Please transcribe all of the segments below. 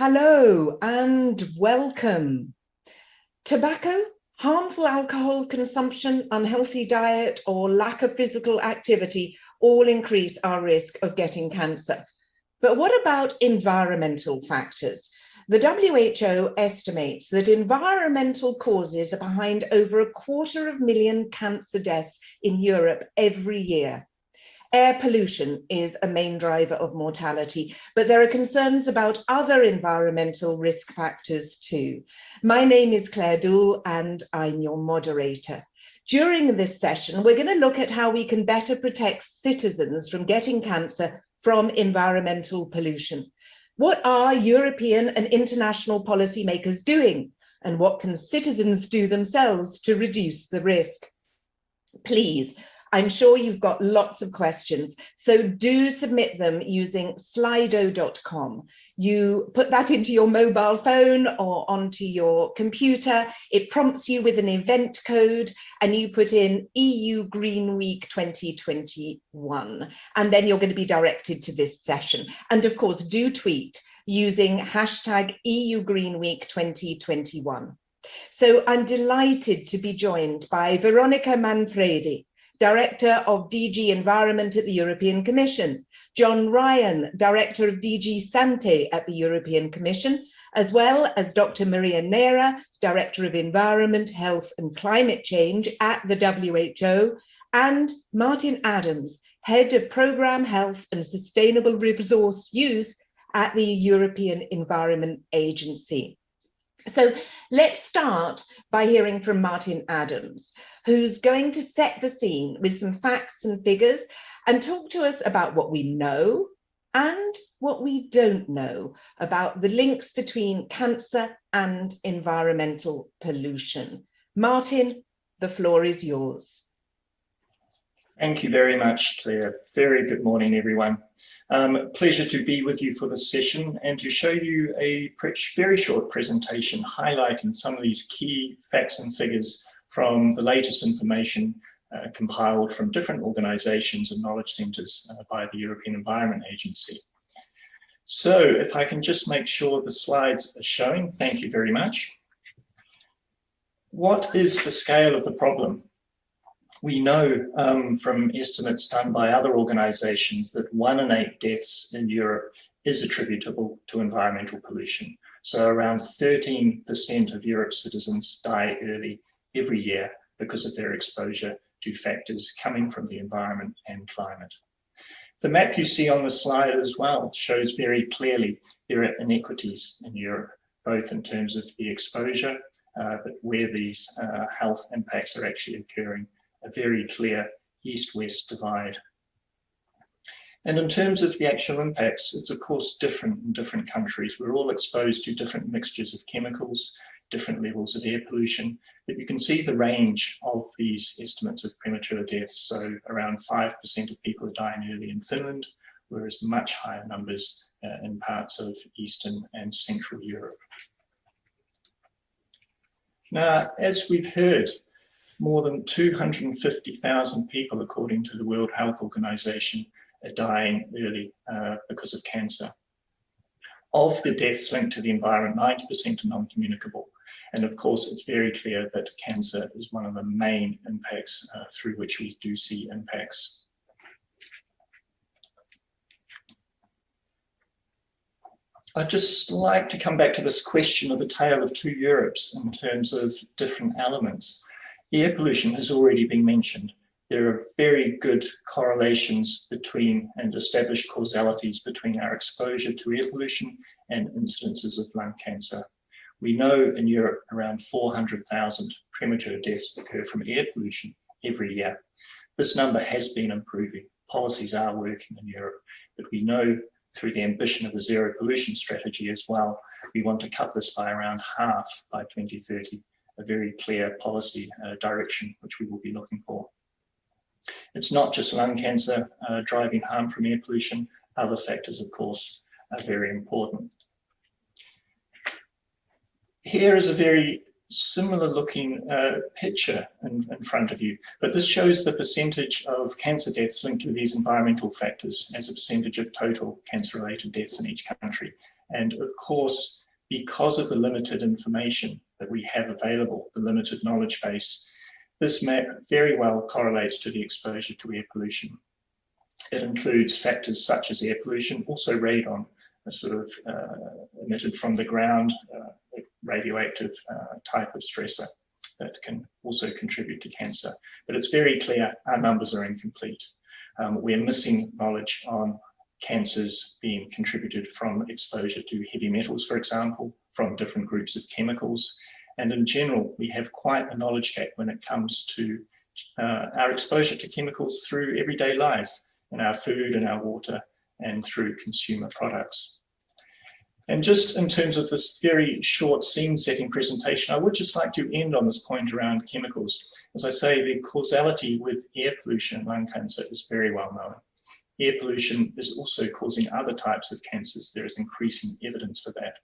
Hello and welcome. Tobacco, harmful alcohol consumption, unhealthy diet, or lack of physical activity all increase our risk of getting cancer. But what about environmental factors? The WHO estimates that environmental causes are behind over 250,000 cancer deaths in Europe every year. Air pollution is a main driver of mortality, but there are concerns about other environmental risk factors too. My name is Claire Dool and I'm your moderator. During this session, we're going to look at how we can better protect citizens from getting cancer from environmental pollution. What are European and international policymakers doing? And what can citizens do themselves to reduce the risk? Please, I'm sure you've got lots of questions, so do submit them using slido.com. You put that into your mobile phone or onto your computer. It prompts you with an event code and you put in EU GreenWeek 2021, and then you're going to be directed to this session. And of course, do tweet using hashtag EU GreenWeek 2021. So I'm delighted to be joined by Veronica Manfredi, Director of DG Environment at the European Commission, John Ryan, Director of DG Sante at the European Commission, as well as Dr. Maria Neira, Director of Environment, Health and Climate Change at the WHO, and Martin Adams, Head of Programme Health and Sustainable Resource Use at the European Environment Agency. So let's start by hearing from Martin Adams, who's going to set the scene with some facts and figures and talk to us about what we know and what we don't know about the links between cancer and environmental pollution. Martin, the floor is yours. Thank you very much, Claire. Very good morning, everyone. Pleasure to be with you for this session and to show you a very short presentation highlighting some of these key facts and figures from the latest information compiled from different organizations and knowledge centers by the European Environment Agency. So if I can just make sure the slides are showing, thank you very much. What is the scale of the problem? We know from estimates done by other organizations that 1 in 8 deaths in Europe is attributable to environmental pollution. So around 13% of Europe's citizens die early every year because of their exposure to factors coming from the environment and climate. The map you see on the slide as well shows very clearly there are inequities in Europe, both in terms of the exposure, but where these health impacts are actually occurring. A very clear east-west divide. And in terms of the actual impacts, it's of course different in different countries. We're all exposed to different mixtures of chemicals, different levels of air pollution, but you can see the range of these estimates of premature deaths. So around 5% of people are dying early in Finland, whereas much higher numbers in parts of Eastern and Central Europe. Now, as we've heard, more than 250,000 people, according to the World Health Organization, are dying early because of cancer. Of the deaths linked to the environment, 90% are non-communicable. And of course, it's very clear that cancer is one of the main impacts through which we do see impacts. I'd just like to come back to this question of the tale of two Europes in terms of different elements. Air pollution has already been mentioned. There are very good correlations between and established causalities between our exposure to air pollution and incidences of lung cancer. We know in Europe around 400,000 premature deaths occur from air pollution every year. This number has been improving. Policies are working in Europe, but we know through the ambition of the zero pollution strategy as well, we want to cut this by around half by 2030. A very clear policy direction which we will be looking for. It's not just lung cancer driving harm from air pollution. Other factors, of course, are very important. Here is a very similar looking picture in front of you, but this shows the percentage of cancer deaths linked to these environmental factors as a percentage of total cancer-related deaths in each country. And of course, because of the limited information that we have available, the limited knowledge base, this very well correlates to the exposure to air pollution. It includes factors such as air pollution, also radon, a sort of emitted from the ground, radioactive type of stressor that can also contribute to cancer. But it's very clear our numbers are incomplete. We're missing knowledge on cancers being contributed from exposure to heavy metals, for example, from different groups of chemicals. And in general, we have quite a knowledge gap when it comes to our exposure to chemicals through everyday life, in our food and our water, and through consumer products. And just in terms of this very short scene-setting presentation, I would just like to end on this point around chemicals. As I say, the causality with air pollution and lung cancer is very well known. Air pollution is also causing other types of cancers. There is increasing evidence for that.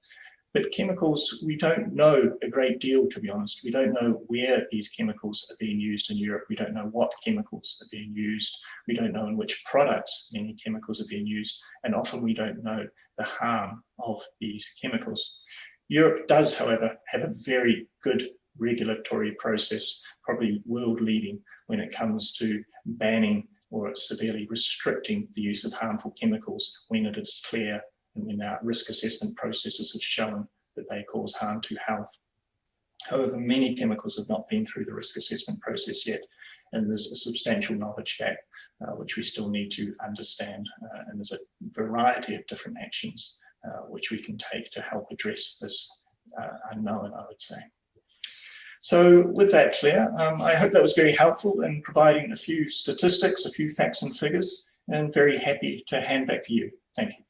But chemicals, we don't know a great deal, to be honest. We don't know where these chemicals are being used in Europe. We don't know what chemicals are being used. We don't know in which products many chemicals are being used. And often we don't know the harm of these chemicals. Europe does, however, have a very good regulatory process, probably world leading when it comes to banning or severely restricting the use of harmful chemicals when it is clear and when our risk assessment processes have shown that they cause harm to health. However, many chemicals have not been through the risk assessment process yet, and there's a substantial knowledge gap which we still need to understand, and there's a variety of different actions which we can take to help address this unknown, I would say. So with that, Claire, I hope that was very helpful in providing a few statistics, a few facts and figures, and very happy to hand back to you. Thank you.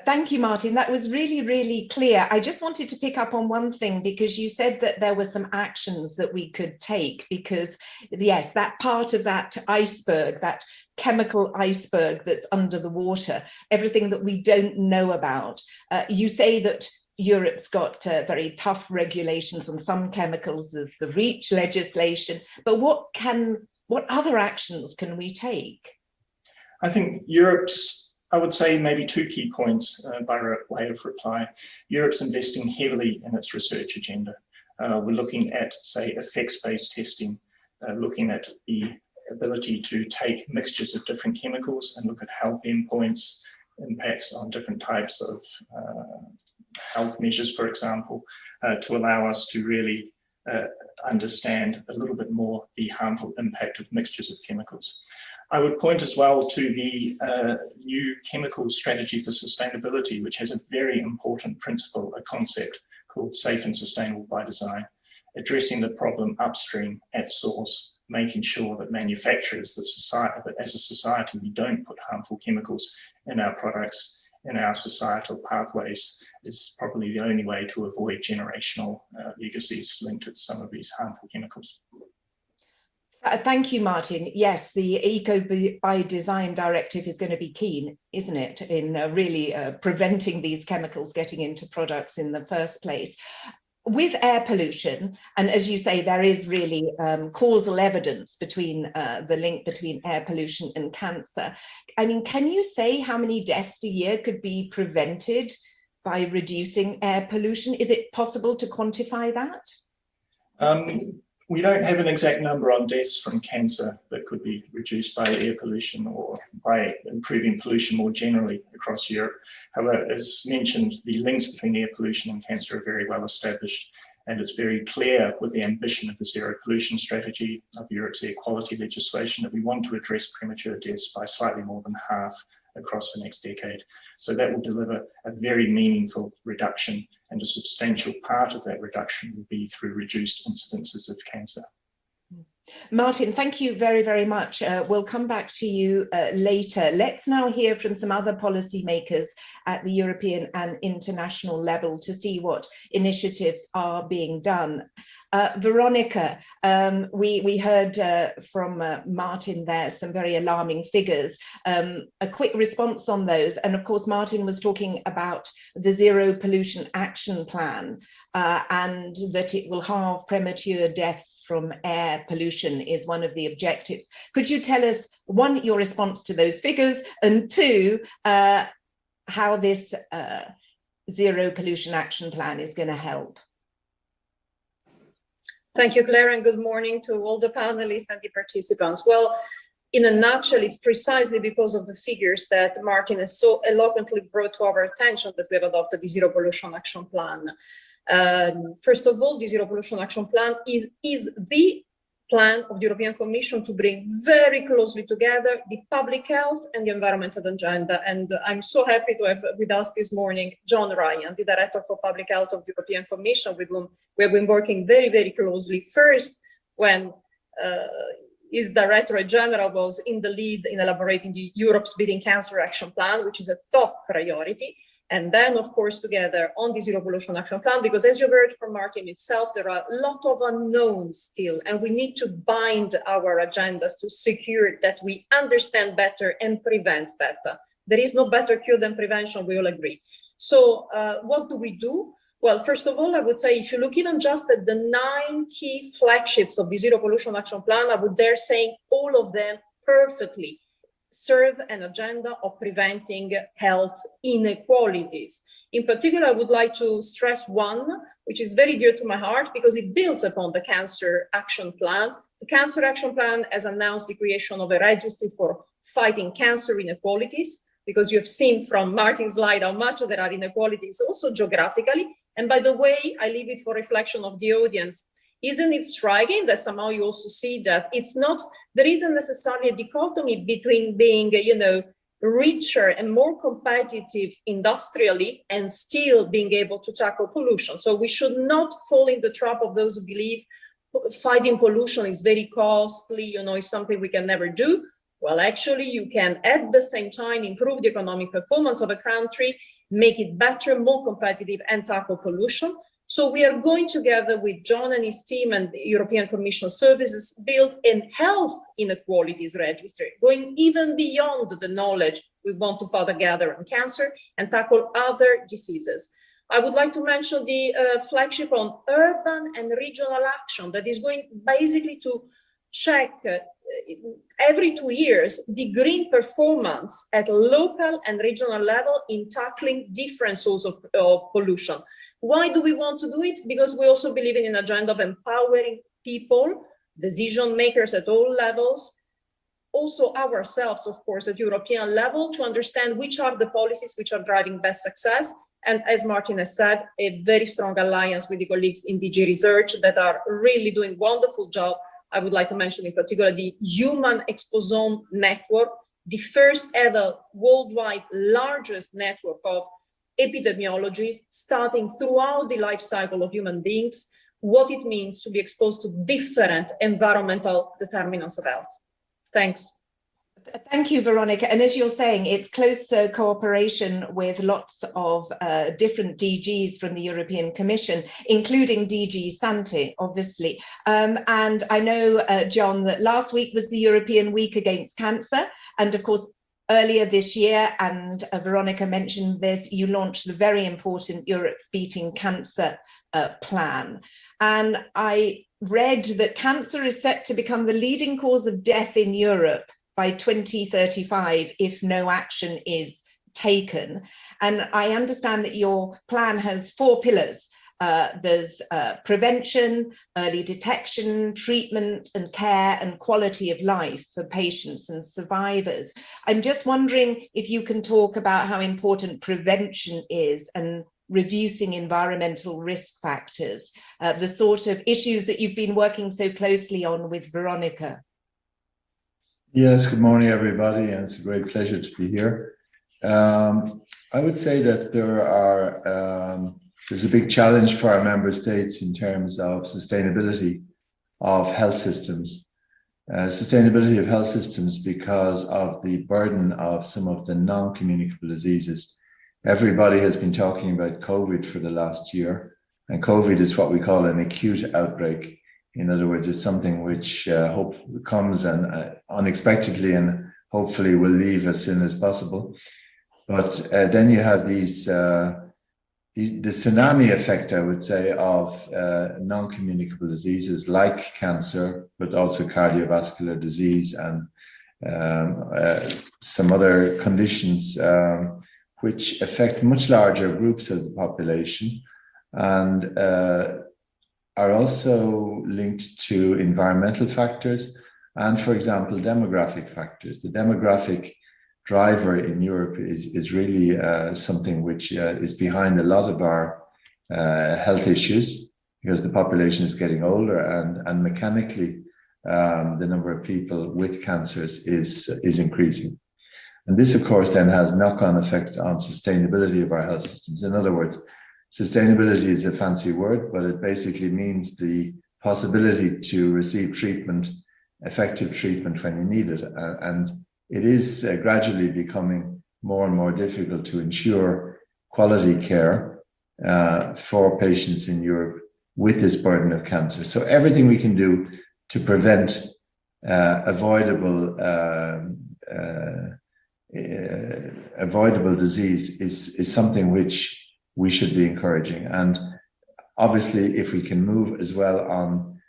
Thank you, Martin. That was really, really clear. I just wanted to pick up on one thing, because you said that there were some actions that we could take, because yes, that part of that iceberg, that chemical iceberg that's under the water, everything that we don't know about. You say that Europe's got very tough regulations on some chemicals. There's the REACH legislation, but what other actions can we take? I think I would say maybe two key points by way of reply. Europe's investing heavily in its research agenda. We're looking at, say, effects-based testing, looking at the ability to take mixtures of different chemicals and look at health endpoints, impacts on different types of health measures, for example, to allow us to really understand a little bit more the harmful impact of mixtures of chemicals. I would point as well to the new chemical strategy for sustainability, which has a very important principle, a concept called safe and sustainable by design, addressing the problem upstream at source, making sure that manufacturers, that as a society, we don't put harmful chemicals in our products, in our societal pathways, is probably the only way to avoid generational legacies linked to some of these harmful chemicals. Thank you, Martin. Yes, the Eco by Design directive is going to be key, isn't it, in really preventing these chemicals getting into products in the first place. With air pollution, and as you say, there is really causal evidence between the link between air pollution and cancer. I mean, can you say how many deaths a year could be prevented by reducing air pollution? Is it possible to quantify that? We don't have an exact number on deaths from cancer that could be reduced by air pollution or by improving pollution more generally across Europe. However, as mentioned, the links between air pollution and cancer are very well established, and it's very clear with the ambition of the zero pollution strategy of Europe's air quality legislation that we want to address premature deaths by slightly more than half across the next decade. So that will deliver a very meaningful reduction, and a substantial part of that reduction will be through reduced incidences of cancer. Martin, thank you very, very much. We'll come back to you later. Let's now hear from some other policymakers at the European and international level to see what initiatives are being done. Veronica, we heard from Martin there some very alarming figures. A quick response on those. And of course, Martin was talking about the Zero Pollution Action Plan and that it will halve premature deaths from air pollution is one of the objectives. Could you tell us, one, your response to those figures, and two, how this zero pollution action plan is going to help? Thank you, Claire, and good morning to all the panelists and the participants. Well, in a nutshell, it's precisely because of the figures that Martin has so eloquently brought to our attention that we have adopted the Zero Pollution Action Plan. First of all, the Zero Pollution Action Plan is the plan of the European Commission to bring very closely together the public health and the environmental agenda. And I'm so happy to have with us this morning John Ryan, the Director for Public Health of the European Commission, with whom we have been working very, very closely. First, when his Directorate General was in the lead in elaborating the Europe's Beating Cancer Action Plan, which is a top priority. And then, of course, together on the Zero Pollution Action Plan, because as you heard from Martin himself, there are a lot of unknowns still, and we need to bind our agendas to secure that we understand better and prevent better. There is no better cure than prevention, we all agree. So what do we do? Well, first of all, I would say if you look even just at the 9 key flagships of the Zero Pollution Action Plan, I would dare say all of them perfectly serve an agenda of preventing health inequalities. In particular, I would like to stress one, which is very dear to my heart because it builds upon the Cancer Action Plan. The Cancer Action Plan has announced the creation of a registry for fighting cancer inequalities, because you have seen from Martin's slide how much there are inequalities also geographically. And by the way, I leave it for reflection of the audience. Isn't it striking that somehow you also see that it's not, there isn't necessarily a dichotomy between being, richer and more competitive industrially and still being able to tackle pollution. So we should not fall in the trap of those who believe fighting pollution is very costly, is something we can never do. Well, actually, you can at the same time improve the economic performance of a country, make it better, more competitive, and tackle pollution. So we are going together with John and his team and the European Commission services build a health inequalities registry, going even beyond the knowledge we want to further gather on cancer and tackle other diseases. I would like to mention the flagship on urban and regional action that is going basically to check every 2 years the green performance at local and regional level in tackling different sources of pollution. Why do we want to do it? Because we also believe in an agenda of empowering people, decision makers at all levels, also ourselves, of course, at European level, to understand which are the policies which are driving best success. And as Martin has said, a very strong alliance with the colleagues in DG Research that are really doing wonderful job. I would like to mention in particular the Human Exposome Network, the first ever worldwide largest network of epidemiologists starting throughout the life cycle of human beings, what it means to be exposed to different environmental determinants of health. Thanks. Thank you, Veronica. And as you're saying, it's close cooperation with lots of different DGs from the European Commission, including DG Sante, obviously. And I know, John, that last week was the European Week Against Cancer. And of course, earlier this year, and Veronica mentioned this, you launched the very important Europe's Beating Cancer plan. And I read that cancer is set to become the leading cause of death in Europe by 2035 if no action is taken. And I understand that your plan has 4 pillars. There's prevention, early detection, treatment and care, and quality of life for patients and survivors. I'm just wondering if you can talk about how important prevention is and reducing environmental risk factors, the sort of issues that you've been working so closely on with Veronica. Yes, good morning, everybody, and it's a great pleasure to be here. I would say that there's a big challenge for our member states in terms of sustainability of health systems. Sustainability of health systems because of the burden of some of the non-communicable diseases. Everybody has been talking about COVID for the last year, and COVID is what we call an acute outbreak. In other words, it's something which comes unexpectedly and hopefully will leave as soon as possible. But then you have the tsunami effect, I would say, of non-communicable diseases like cancer, but also cardiovascular disease and some other conditions which affect much larger groups of the population and are also linked to environmental factors and, for example, demographic factors. The demographic driver in Europe is really something which is behind a lot of our health issues, because the population is getting older and mechanically the number of people with cancers is increasing. And this, of course, then has knock-on effects on sustainability of our health systems. In other words, sustainability is a fancy word, but it basically means the possibility to receive treatment, effective treatment when you need it. And it is gradually becoming more and more difficult to ensure quality care for patients in Europe with this burden of cancer. So everything we can do to prevent avoidable disease is something which we should be encouraging. And obviously, if we can move as well on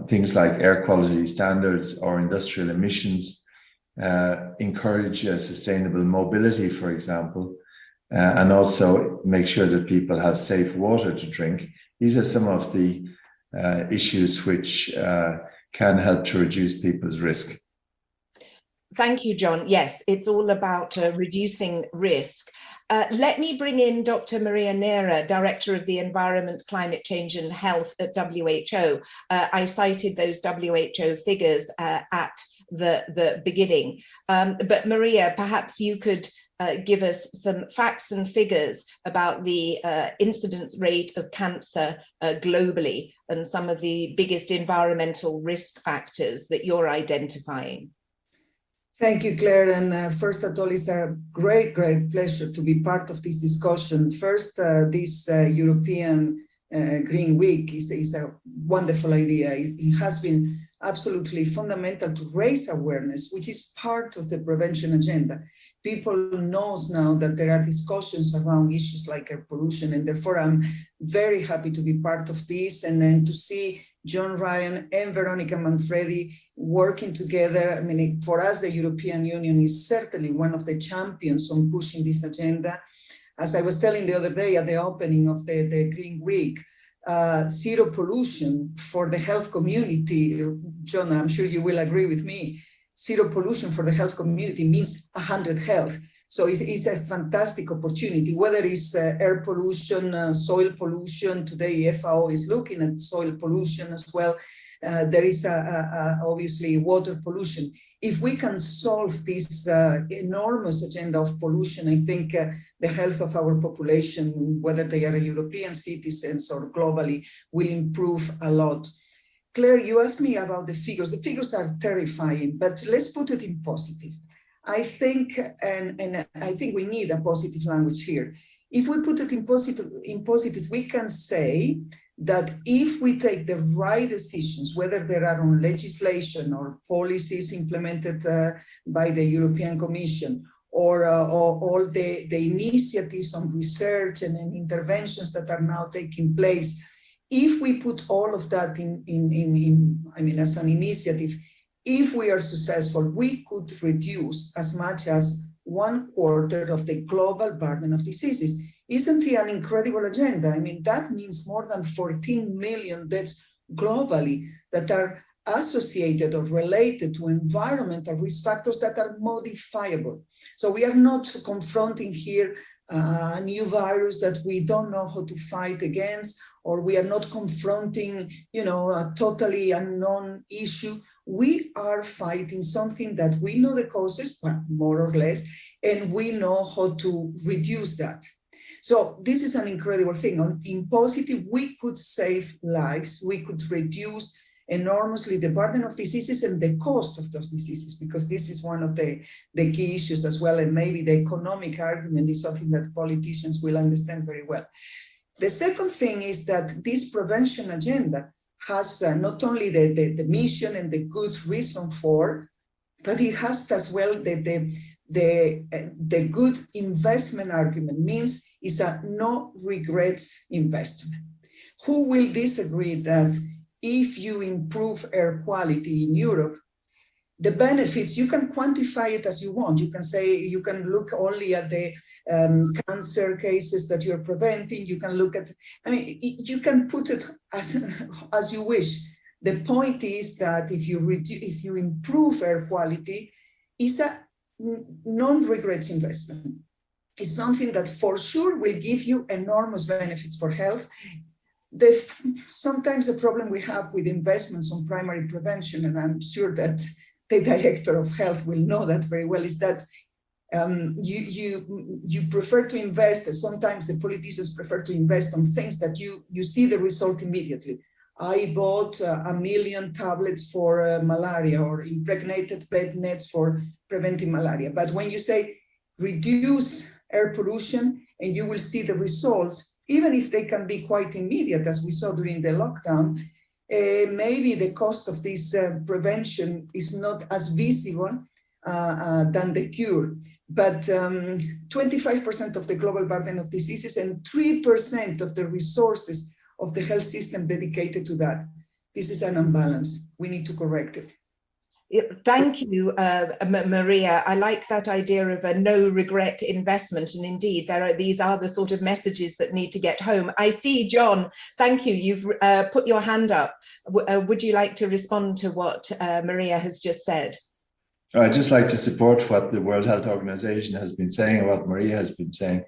things like air quality standards or industrial emissions, encourage sustainable mobility, for example, and also make sure that people have safe water to drink. These are some of the issues which can help to reduce people's risk. Thank you, John. Yes, it's all about reducing risk. Let me bring in Dr. Maria Nera, Director of the Environment, Climate Change and Health at WHO. I cited those WHO figures at the beginning. But Maria, perhaps you could give us some facts and figures about the incidence rate of cancer globally and some of the biggest environmental risk factors that you're identifying. Thank you, Claire. And first of all, it's a great pleasure to be part of this discussion. First, this European Green Week is a wonderful idea. It has been absolutely fundamental to raise awareness, which is part of the prevention agenda. People knows now that there are discussions around issues like air pollution, and therefore I'm very happy to be part of this, and then to see John Ryan and Veronica Manfredi working together. I mean, for us, the European Union is certainly one of the champions on pushing this agenda. As I was telling the other day at the opening of the Green Week, zero pollution for the health community, John, I'm sure you will agree with me, zero pollution for the health community means 100 health. So it's a fantastic opportunity, whether it's air pollution, soil pollution. Today, FAO is looking at soil pollution as well. There is obviously water pollution. If we can solve this enormous agenda of pollution, I think the health of our population, whether they are European citizens or globally, will improve a lot. Claire, you asked me about the figures. The figures are terrifying, but let's put it in positive. I think, and I think we need a positive language here. If we put it in positive, we can say that if we take the right decisions, whether there are on legislation or policies implemented by the European Commission, or all the initiatives on research and interventions that are now taking place, if we put all of that as an initiative, if we are successful, we could reduce as much as 1/4 of the global burden of diseases. Isn't it an incredible agenda? I mean, that means more than 14 million deaths globally that are associated or related to environmental risk factors that are modifiable. So we are not confronting here a new virus that we don't know how to fight against, or we are not confronting, a totally unknown issue. We are fighting something that we know the causes, well, more or less, and we know how to reduce that. So this is an incredible thing. In positive, we could save lives, we could reduce enormously the burden of diseases and the cost of those diseases, because this is one of the key issues as well, and maybe the economic argument is something that politicians will understand very well. The second thing is that this prevention agenda has not only the mission and the good reason for, but it has as well the good investment argument. Means it's a no regrets investment. Who will disagree that if you improve air quality in Europe, the benefits, you can quantify it as you want. You can say, you can look only at the cancer cases that you're preventing. You can look at, I mean, you can put it as you wish. The point is that if you improve air quality, it's a non-regrets investment. It's something that for sure will give you enormous benefits for health. Sometimes the problem we have with investments on primary prevention, and I'm sure that the Director of Health will know that very well, is that you prefer to invest, sometimes the politicians prefer to invest on things that you see the result immediately. I bought 1 million tablets for malaria, or impregnated bed nets for preventing malaria. But when you say reduce air pollution and you will see the results, even if they can be quite immediate, as we saw during the lockdown, maybe the cost of this prevention is not as visible than the cure. But 25% of the global burden of diseases and 3% of the resources of the health system dedicated to that. This is an imbalance. We need to correct it. Thank you, Maria. I like that idea of a no regret investment. And indeed, these are the sort of messages that need to get home. I see, John, thank you. You've put your hand up. Would you like to respond to what Maria has just said? I'd just like to support what the World Health Organization has been saying and what Maria has been saying.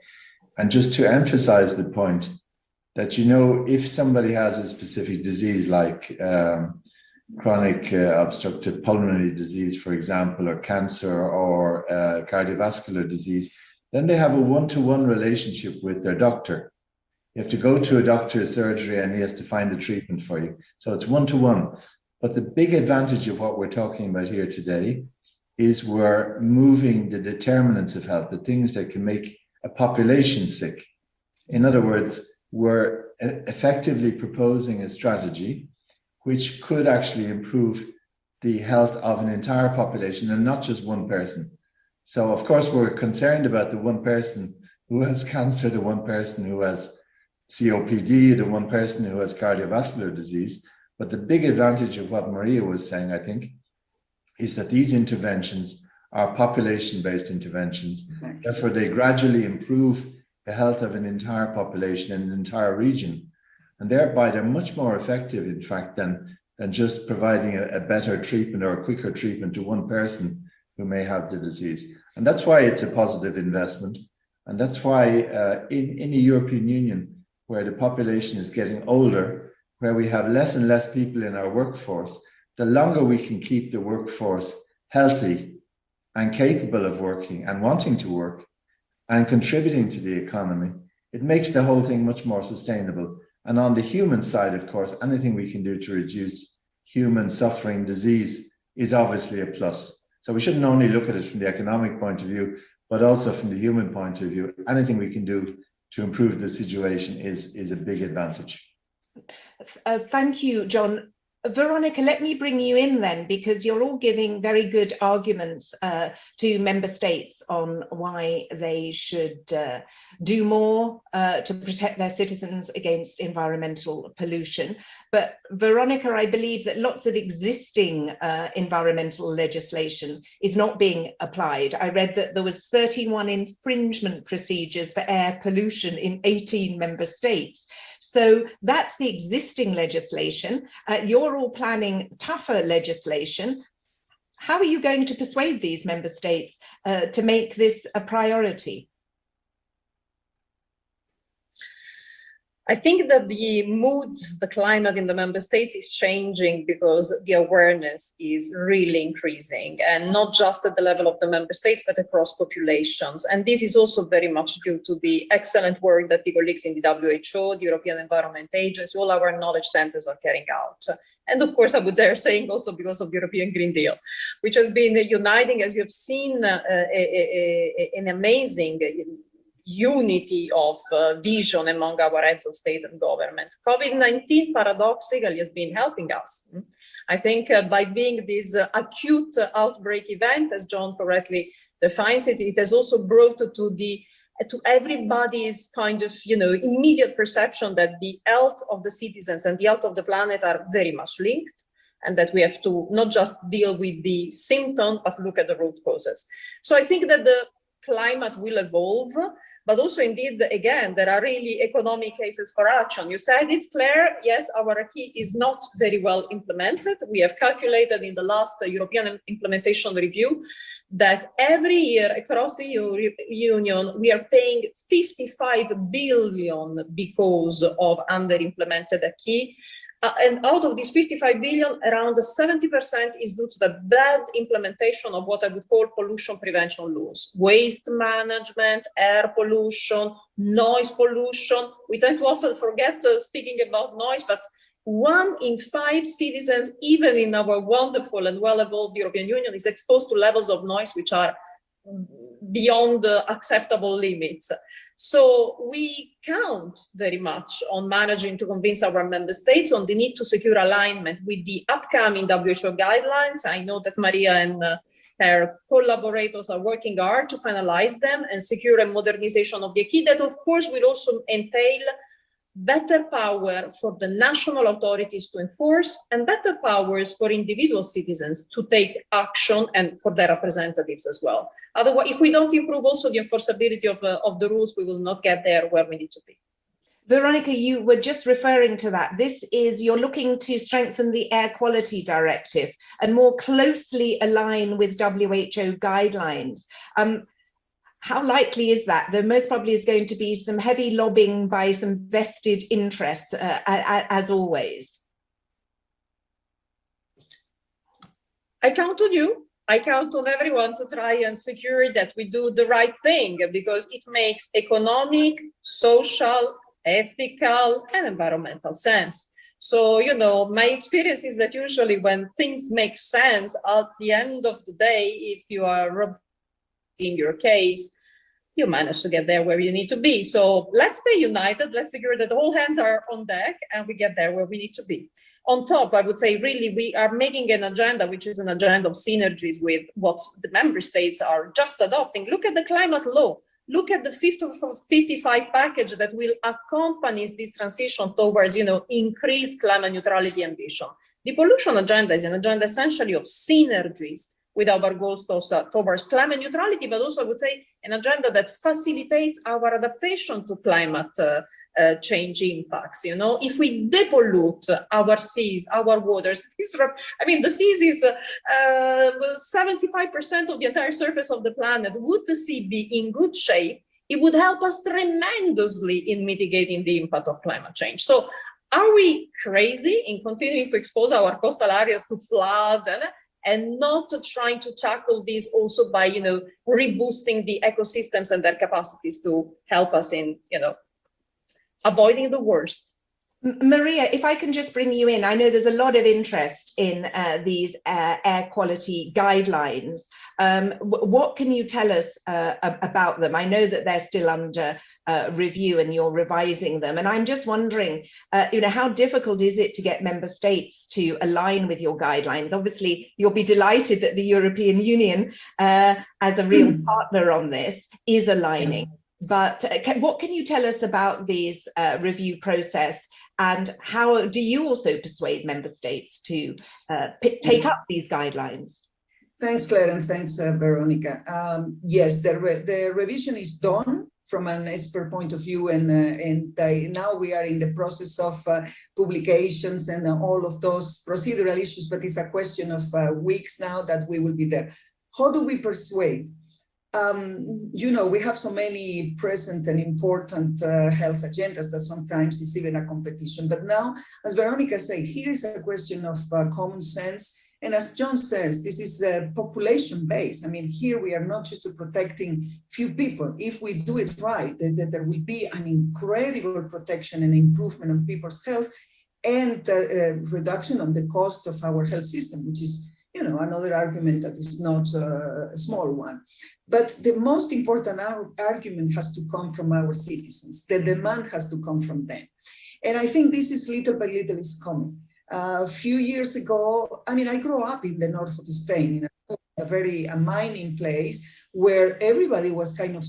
And just to emphasize the point that, you know, if somebody has a specific disease like chronic obstructive pulmonary disease, for example, or cancer, or cardiovascular disease, then they have a one-to-one relationship with their doctor. You have to go to a doctor's surgery and he has to find a treatment for you. So it's one-to-one. But the big advantage of what we're talking about here today is we're moving the determinants of health, the things that can make a population sick. In other words, we're effectively proposing a strategy which could actually improve the health of an entire population and not just one person. So of course, we're concerned about the one person who has cancer, the one person who has COPD, the one person who has cardiovascular disease. But the big advantage of what Maria was saying, I think, is that these interventions are population-based interventions. Exactly. Therefore, they gradually improve the health of an entire population and an entire region. And thereby they're much more effective, in fact, than just providing a better treatment or a quicker treatment to one person who may have the disease. And that's why it's a positive investment. And that's why in the European Union, where the population is getting older, where we have less and less people in our workforce, the longer we can keep the workforce healthy and capable of working and wanting to work and contributing to the economy, it makes the whole thing much more sustainable. And on the human side, of course, anything we can do to reduce human suffering, disease, is obviously a plus. So we shouldn't only look at it from the economic point of view, but also from the human point of view. Anything we can do to improve the situation is a big advantage. Thank you, John. Veronica, let me bring you in then, because you're all giving very good arguments to member states on why they should do more to protect their citizens against environmental pollution. But Veronica, I believe that lots of existing environmental legislation is not being applied. I read that there was 31 infringement procedures for air pollution in 18 member states. So that's the existing legislation. You're all planning tougher legislation. How are you going to persuade these member states to make this a priority? I think that the mood, the climate in the member states is changing because the awareness is really increasing, and not just at the level of the member states, but across populations. And this is also very much due to the excellent work that the colleagues in the WHO, the European Environment Agency, all our knowledge centers are carrying out. And of course, I would dare saying also because of the European Green Deal, which has been uniting, as you have seen, an amazing unity of vision among our heads of state and government. COVID-19 paradoxically has been helping us. I think by being this acute outbreak event, as John correctly defines it, it has also brought to everybody's kind of, immediate perception that the health of the citizens and the health of the planet are very much linked. and that we have to not just deal with the symptom, but look at the root causes. So I think that the climate will evolve, but also indeed, again, there are really economic cases for action. You said it, Claire, yes, our acquis is not very well implemented. We have calculated in the last European implementation review that every year across the Union, we are paying 55 billion because of under-implemented acquis. And out of these 55 billion, around 70% is due to the bad implementation of what I would call pollution prevention laws, waste management, air pollution, noise pollution. We tend to often forget speaking about noise, but 1 in 5 citizens, even in our wonderful and well-evolved European Union, is exposed to levels of noise which are beyond the acceptable limits. So we count very much on managing to convince our member states on the need to secure alignment with the upcoming WHO guidelines. I know that Maria and her collaborators are working hard to finalize them and secure a modernization of the acquis that, of course, will also entail better power for the national authorities to enforce and better powers for individual citizens to take action and for their representatives as well. Otherwise, if we don't improve also the enforceability of the rules, we will not get there where we need to be. Veronica, you were just referring to that. You're looking to strengthen the air quality directive and more closely align with WHO guidelines. How likely is that? There most probably is going to be some heavy lobbying by some vested interests, as always. I count on you. I count on everyone to try and secure that we do the right thing, because it makes economic, social, ethical, and environmental sense. So, you know, my experience is that usually when things make sense at the end of the day, if you are in your case, you manage to get there where you need to be. So let's stay united. Let's secure that all hands are on deck and we get there where we need to be. On top, I would say, really, we are making an agenda, which is an agenda of synergies with what the member states are just adopting. Look at the climate law. Look at the 55 package that will accompany this transition towards, you know, increased climate neutrality ambition. The pollution agenda is an agenda essentially of synergies with our goals towards climate neutrality, but also I would say an agenda that facilitates our adaptation to climate change impacts. You know, if we depollute our seas, our waters, the seas is 75% of the entire surface of the planet. Would the sea be in good shape? It would help us tremendously in mitigating the impact of climate change. So are we crazy in continuing to expose our coastal areas to flood and not trying to tackle this also by, you know, reboosting the ecosystems and their capacities to help us in, you know, avoiding the worst? Maria, if I can just bring you in, I know there's a lot of interest in these air quality guidelines. What can you tell us about them? I know that they're still under review and you're revising them. And I'm just wondering, you know, how difficult is it to get member states to align with your guidelines? Obviously, you'll be delighted that the European Union, as a real partner on this, is aligning. But what can you tell us about this review process, and how do you also persuade member states to take up these guidelines? Thanks, Claire, and thanks, Veronica. Yes, the revision is done from an expert point of view, and now we are in the process of publications and all of those procedural issues, but it's a question of weeks now that we will be there. How do we persuade? You know, we have so many present and important health agendas that sometimes it's even a competition. But now, as Veronica said, here is a question of common sense. And as John says, this is population-based. I mean, here we are not just protecting few people. If we do it right, there will be an incredible protection and improvement of people's health and reduction on the cost of our health system, which is, you know, another argument that is not a small one. But the most important argument has to come from our citizens. The demand has to come from them. And I think this is little by little is coming. A few years ago, I mean, I grew up in the north of Spain, in a mining place where everybody was kind of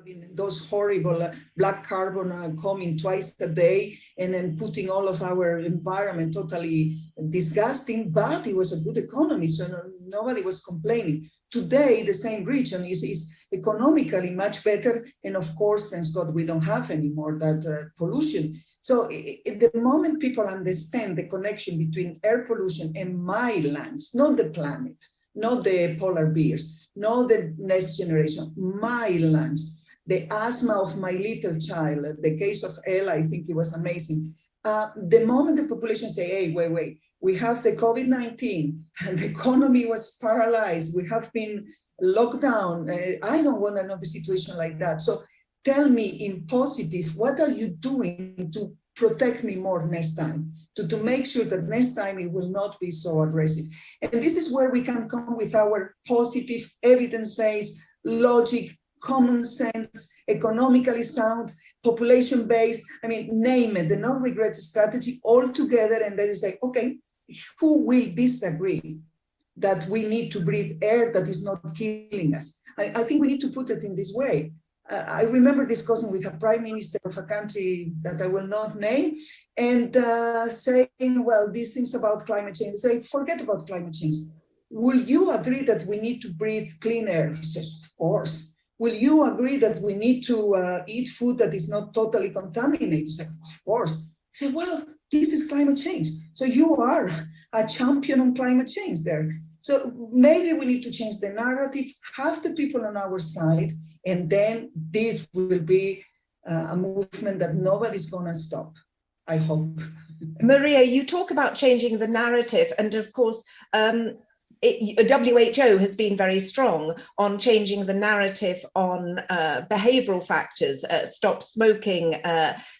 having those horrible black carbon coming twice a day and then putting all of our environment totally disgusting, but it was a good economy, so nobody was complaining. Today, the same region is economically much better, and of course, thank God, we don't have anymore that pollution. So at the moment people understand the connection between air pollution and my lungs, not the planet, not the polar bears, not the next generation, my lungs, the asthma of my little child, the case of Ella, I think it was amazing. The moment the population say, hey, wait, we have the COVID-19 and the economy was paralyzed, we have been locked down, I don't want another situation like that. So tell me in positive, what are you doing to protect me more next time, to make sure that next time it will not be so aggressive. And this is where we can come with our positive, evidence-based, logic, common sense, economically sound, population-based, I mean, name it, the no-regret strategy all together, and then you say, okay, who will disagree that we need to breathe air that is not killing us? I think we need to put it in this way. I remember discussing with a prime minister of a country that I will not name, and saying, well, these things about climate change, say, forget about climate change. Will you agree that we need to breathe clean air? He says, of course. Will you agree that we need to eat food that is not totally contaminated? He said, of course. He said, well, this is climate change. So you are a champion on climate change there. So maybe we need to change the narrative, have the people on our side, and then this will be a movement that nobody's going to stop, I hope. Maria, you talk about changing the narrative, and of course, WHO has been very strong on changing the narrative on behavioral factors, stop smoking,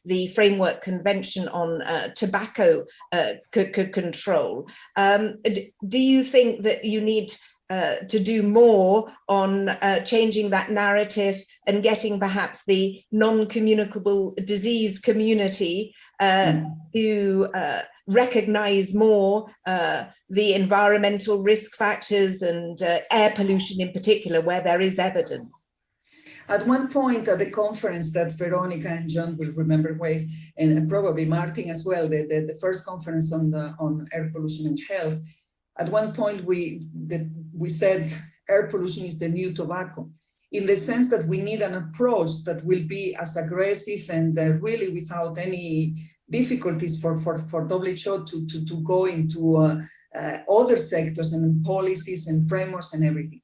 the Framework Convention on Tobacco Control. Do you think that you need to do more on changing that narrative and getting perhaps the non-communicable disease community to recognize more the environmental risk factors and air pollution in particular, where there is evidence? At one point at the conference that Veronica and John will remember well, and probably Martin as well, the first conference on air pollution and health, at one point we said air pollution is the new tobacco, in the sense that we need an approach that will be as aggressive and really without any difficulties for WHO to go into other sectors and policies and frameworks and everything.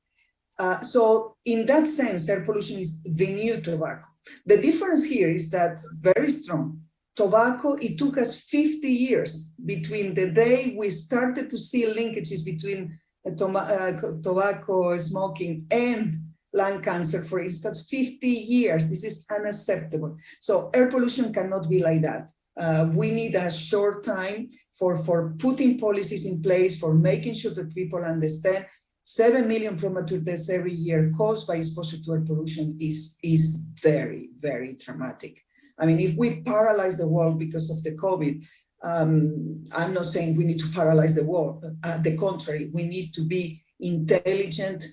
So in that sense, air pollution is the new tobacco. The difference here is that very strong. Tobacco, it took us 50 years between the day we started to see linkages between tobacco smoking and lung cancer, for instance, 50 years. This is unacceptable. So air pollution cannot be like that. We need a short time for putting policies in place, for making sure that people understand 7 million premature deaths every year caused by exposure to air pollution is very, very dramatic. I mean, if we paralyze the world because of the COVID, I'm not saying we need to paralyze the world. The contrary, we need to be intelligent,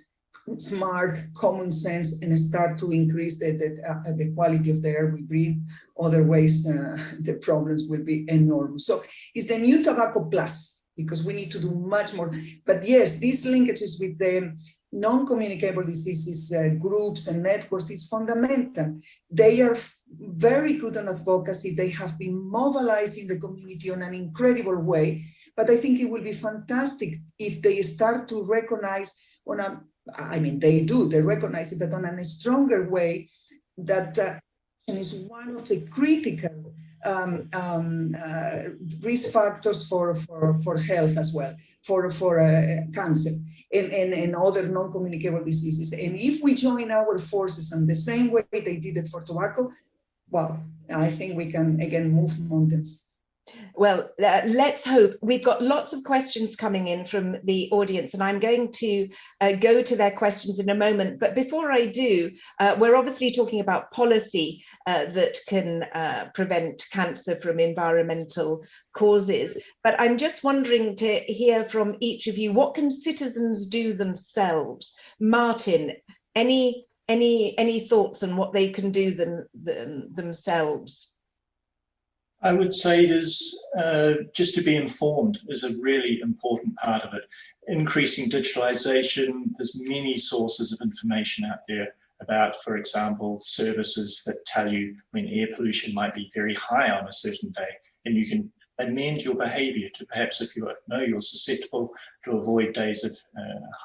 smart, common sense, and start to increase the quality of the air we breathe. Otherwise, the problems will be enormous. So it's the new tobacco plus, because we need to do much more. But yes, these linkages with the non-communicable diseases groups and networks is fundamental. They are very good on advocacy. They have been mobilizing the community in an incredible way. But I think it will be fantastic if they start to recognize on a, I mean, they recognize it, but on a stronger way that is one of the critical risk factors for health as well, for cancer and other non-communicable diseases. And if we join our forces in the same way they did it for tobacco, well, I think we can again move mountains. Well, let's hope. We've got lots of questions coming in from the audience, and I'm going to go to their questions in a moment. But before I do, we're obviously talking about policy that can prevent cancer from environmental causes. But I'm just wondering to hear from each of you, what can citizens do themselves? Martin, any Any thoughts on what they can do themselves? I would say it is just to be informed is a really important part of it. Increasing digitalization, there's many sources of information out there about, for example, services that tell you when air pollution might be very high on a certain day, and you can amend your behavior to perhaps, if you know you're susceptible, to avoid days of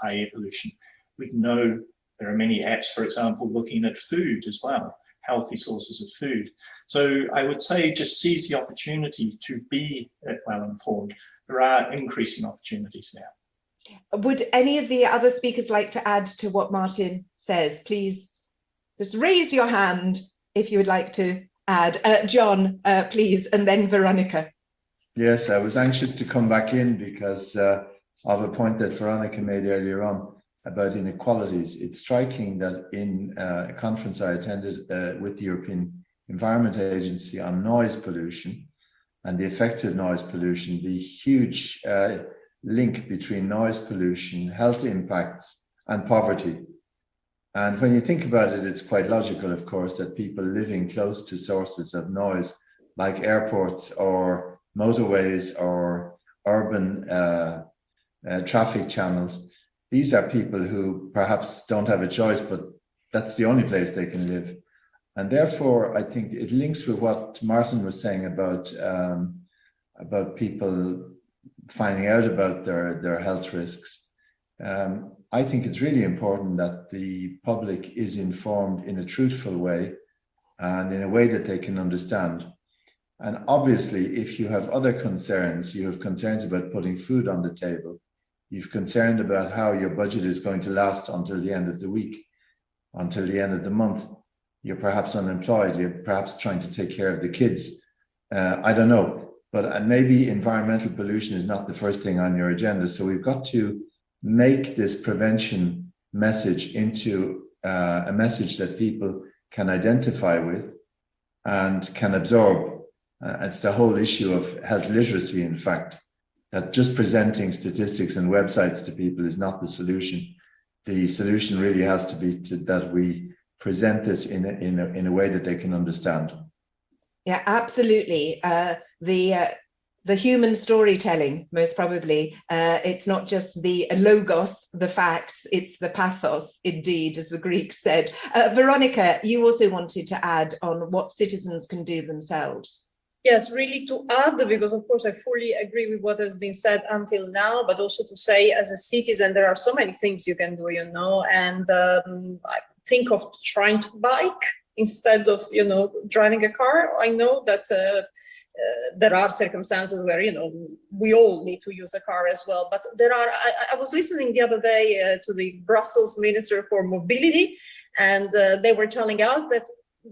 high air pollution. We know there are many apps, for example, looking at food as well, healthy sources of food. So I would say just seize the opportunity to be well informed. There are increasing opportunities now. Would any of the other speakers like to add to what Martin says? Please just raise your hand if you would like to add. John, please, and then Veronica. Yes, I was anxious to come back in because of a point that Veronica made earlier on about inequalities. It's striking that in a conference I attended with the European Environment Agency on noise pollution and the effects of noise pollution, the huge link between noise pollution, health impacts, and poverty. And when you think about it, it's quite logical, of course, that people living close to sources of noise like airports or motorways or urban traffic channels, these are people who perhaps don't have a choice, but that's the only place they can live. And therefore, I think it links with what Martin was saying about people finding out about their health risks. I think it's really important that the public is informed in a truthful way and in a way that they can understand. And obviously, if you have other concerns, you have concerns about putting food on the table, you've concerned about how your budget is going to last until the end of the week, until the end of the month. You're perhaps unemployed, you're perhaps trying to take care of the kids. I don't know, but maybe environmental pollution is not the first thing on your agenda. So we've got to make this prevention message into a message that people can identify with and can absorb. It's the whole issue of health literacy, in fact, that just presenting statistics and websites to people is not the solution. The solution really has to be that we present this in a way that they can understand. Yeah, absolutely. The human storytelling, most probably. It's not just the logos, the facts, it's the pathos, indeed, as the Greeks said. Veronica, you also wanted to add on what citizens can do themselves. Yes, really to add, because of course I fully agree with what has been said until now, but also to say as a citizen, there are so many things you can do, and I think of trying to bike instead of, driving a car. I know that there are circumstances where, we all need to use a car as well, but there are, I was listening the other day to the Brussels Minister for Mobility, and they were telling us that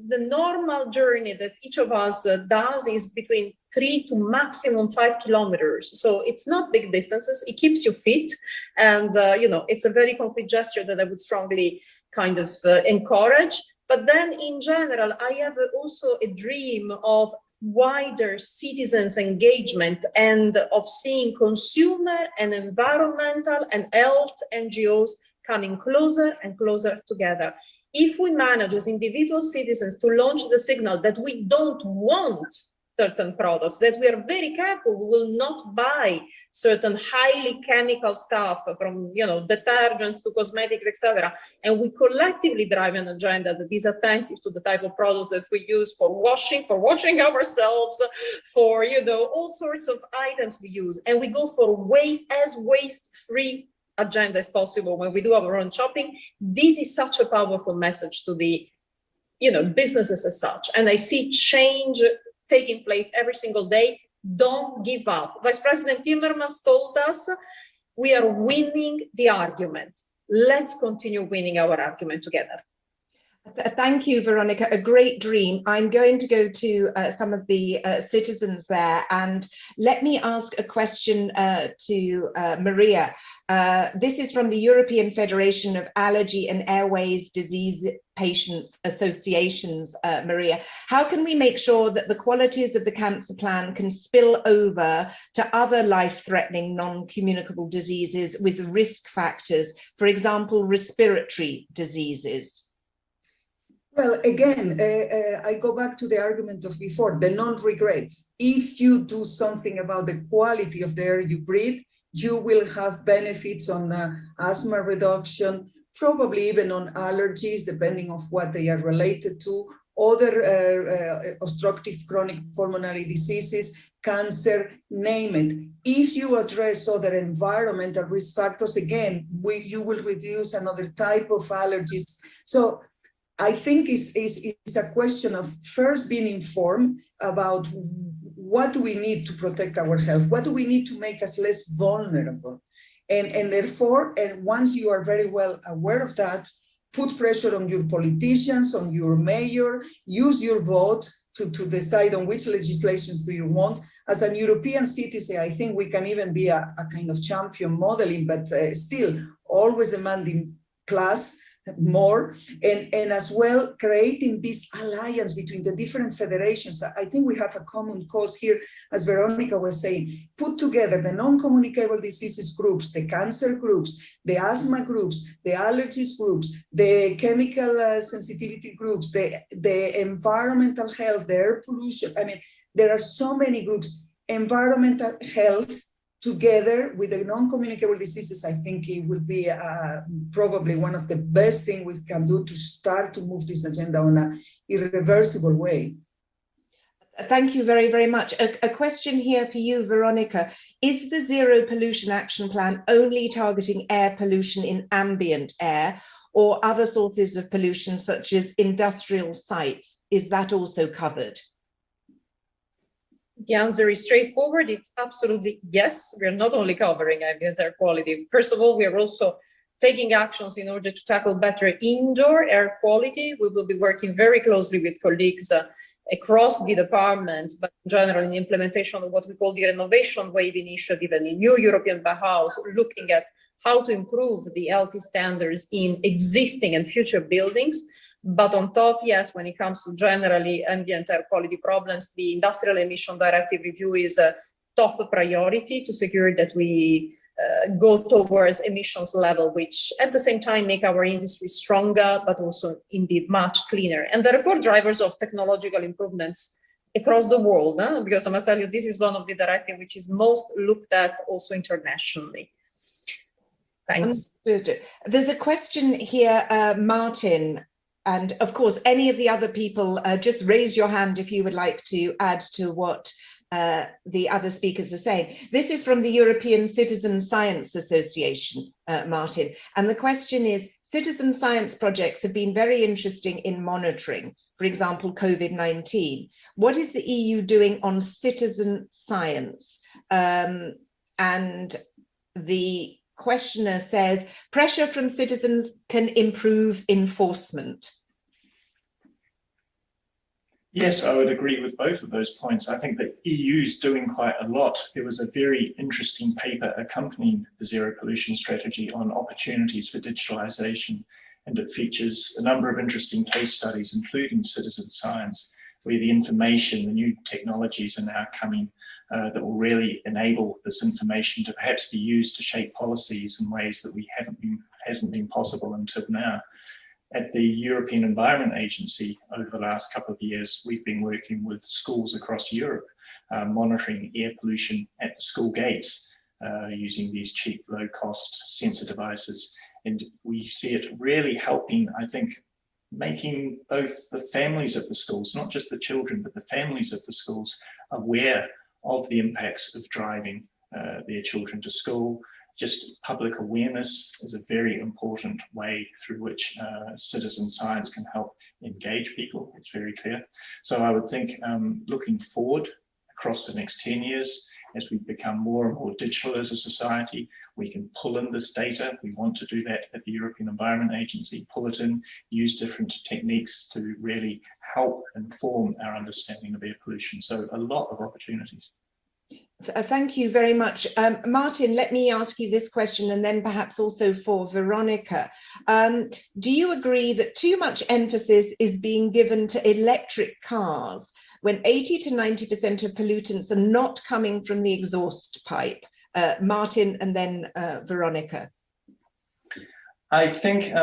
the normal journey that each of us does is between 3 to maximum 5 kilometers. So it's not big distances. It keeps you fit. And, it's a very concrete gesture that I would strongly kind of encourage. But then in general, I have also a dream of wider citizens' engagement and of seeing consumer and environmental and health NGOs coming closer and closer together. If we manage as individual citizens to launch the signal that we don't want certain products, that we are very careful, we will not buy certain highly chemical stuff from, detergents to cosmetics, etc. And we collectively drive an agenda that is attentive to the type of products that we use for washing ourselves, for, all sorts of items we use. And we go for waste-free agenda as possible when we do our own shopping. This is such a powerful message to the businesses as such, and I see change taking place every single day. Don't give up. Vice President Timmermans told us we are winning the argument. Let's continue winning our argument together. Thank you, Veronica. A great dream. I'm going to go to some of the citizens there, and let me ask a question to Maria. This is from the European Federation of Allergy and Airways Disease Patients Associations, Maria. How can we make sure that the qualities of the cancer plan can spill over to other life-threatening non-communicable diseases with risk factors, for example, respiratory diseases? Well, again, I go back to the argument of before, the non-regrets. If you do something about the quality of the air you breathe, you will have benefits on asthma reduction, probably even on allergies, depending on what they are related to, other obstructive chronic pulmonary diseases, cancer, name it. If you address other environmental risk factors, again, you will reduce another type of allergies. So I think it's a question of first being informed about what do we need to protect our health, what do we need to make us less vulnerable. And therefore, and once you are very well aware of that, put pressure on your politicians, on your mayor, use your vote to decide on which legislations do you want. As a European citizen, I think we can even be a kind of champion modeling, but still always demanding plus, more, and as well creating this alliance between the different federations. I think we have a common cause here, as Veronica was saying, put together the non-communicable diseases groups, the cancer groups, the asthma groups, the allergies groups, the chemical sensitivity groups, the environmental health, the air pollution. I mean, there are so many groups. Environmental health together with the non-communicable diseases, I think it will be probably one of the best things we can do to start to move this agenda on an irreversible way. Thank you very, very much. A question here for you, Veronica. Is the Zero Pollution Action Plan only targeting air pollution in ambient air or other sources of pollution such as industrial sites? Is that also covered? The answer is straightforward. It's absolutely yes. We are not only covering ambient air quality. First of all, we are also taking actions in order to tackle better indoor air quality. We will be working very closely with colleagues across the departments, but in general in the implementation of what we call the Renovation Wave initiative and the new European Bauhaus, looking at how to improve the LT standards in existing and future buildings. But on top, yes, when it comes to generally ambient air quality problems, the Industrial Emission Directive review is a top priority to secure that we go towards emissions level, which at the same time make our industry stronger, but also indeed much cleaner. And therefore drivers of technological improvements across the world, because I must tell you, this is one of the directives which is most looked at also internationally. Thanks. Understood. There's a question here, Martin. And of course, any of the other people, just raise your hand if you would like to add to what the other speakers are saying. This is from the European Citizen Science Association, Martin. And the question is, citizen science projects have been very interesting in monitoring, for example, COVID-19. What is the EU doing on citizen science? And the questioner says, pressure from citizens can improve enforcement. Yes, I would agree with both of those points. I think the EU is doing quite a lot. There was a very interesting paper accompanying the Zero Pollution Strategy on opportunities for digitalization, and it features a number of interesting case studies, including citizen science, where the information, the new technologies are now coming that will really enable this information to perhaps be used to shape policies in ways that hasn't been possible until now. At the European Environment Agency, over the last couple of years, we've been working with schools across Europe, monitoring air pollution at the school gates using these cheap, low-cost sensor devices. And we see it really helping, I think, making both the families of the schools, not just the children, but the families of the schools, aware of the impacts of driving their children to school. Just public awareness is a very important way through which citizen science can help engage people. It's very clear. So I would think looking forward across the next 10 years, as we become more and more digital as a society, we can pull in this data. We want to do that at the European Environment Agency, pull it in, use different techniques to really help inform our understanding of air pollution. So a lot of opportunities. Thank you very much. Martin, let me ask you this question, and then perhaps also for Veronica. Do you agree that too much emphasis is being given to electric cars when 80 to 90% of pollutants are not coming from the exhaust pipe? Martin, and then Veronica. I think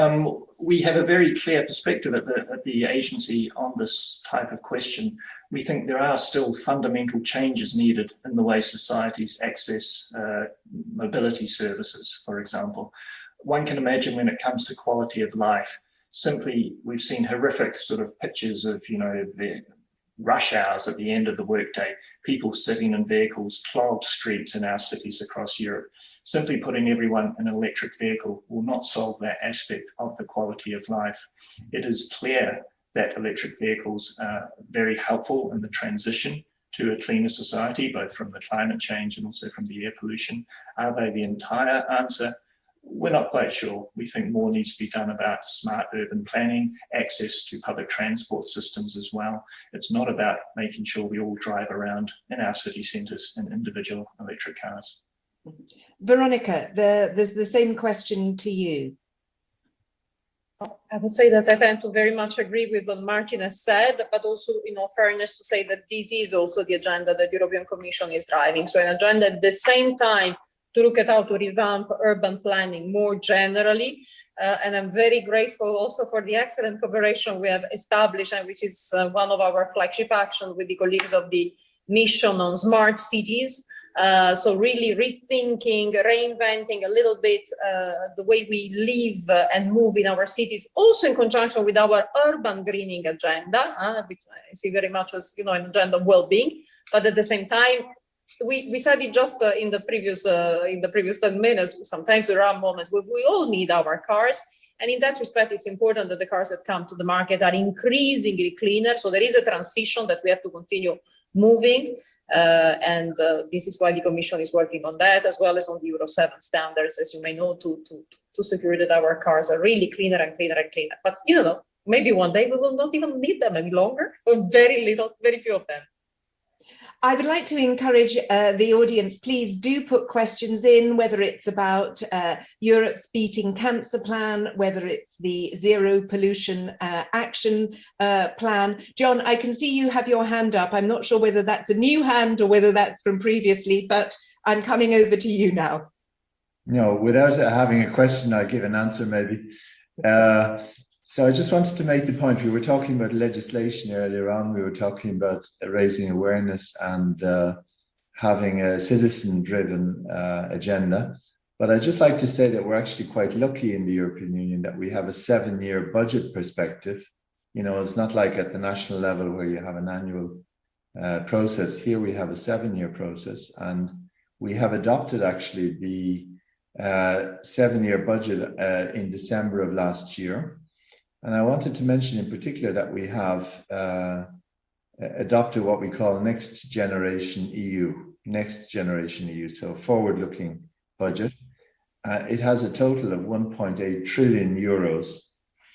we have a very clear perspective at the agency on this type of question. We think there are still fundamental changes needed in the way societies access mobility services, for example. One can imagine when it comes to quality of life, simply we've seen horrific sort of pictures of, the rush hours at the end of the workday, people sitting in vehicles, clogged streets in our cities across Europe. Simply putting everyone in an electric vehicle will not solve that aspect of the quality of life. It is clear that electric vehicles are very helpful in the transition to a cleaner society, both from the climate change and also from the air pollution. Are they the entire answer? We're not quite sure. We think more needs to be done about smart urban planning, access to public transport systems as well. It's not about making sure we all drive around in our city centres in individual electric cars. Veronica, there's the same question to you. I would say that I tend to very much agree with what Martin has said, but also, in all fairness, to say that this is also the agenda that the European Commission is driving. So an agenda at the same time to look at how to revamp urban planning more generally. And I'm very grateful also for the excellent cooperation we have established, and which is one of our flagship actions with the colleagues of the mission on smart cities. So really rethinking, reinventing a little bit the way we live and move in our cities, also in conjunction with our urban greening agenda, which I see very much as an agenda of well-being. But at the same time, we said it just in the previous 10 minutes. Sometimes there are moments where we all need our cars. And in that respect, it's important that the cars that come to the market are increasingly cleaner. So there is a transition that we have to continue moving. And this is why the Commission is working on that, as well as on the Euro 7 standards, as you may know, to secure that our cars are really cleaner and cleaner and cleaner. But, maybe one day we will not even need them any longer, or very few of them. I would like to encourage the audience, please do put questions in, whether it's about Europe's Beating Cancer Plan, whether it's the Zero Pollution Action Plan. John, I can see you have your hand up. I'm not sure whether that's a new hand or whether that's from previously, but I'm coming over to you now. No, without having a question, I'll give an answer maybe. So I just wanted to make the point, we were talking about legislation earlier on, we were talking about raising awareness and having a citizen-driven agenda. But I'd just like to say that we're actually quite lucky in the European Union that we have a 7-year budget perspective. It's not like at the national level where you have an annual process. Here we have a 7-year process, and we have adopted actually the 7-year budget in December of last year. And I wanted to mention in particular that we have adopted what we call Next Generation EU, so forward-looking budget. It has a total of 1.8 trillion euros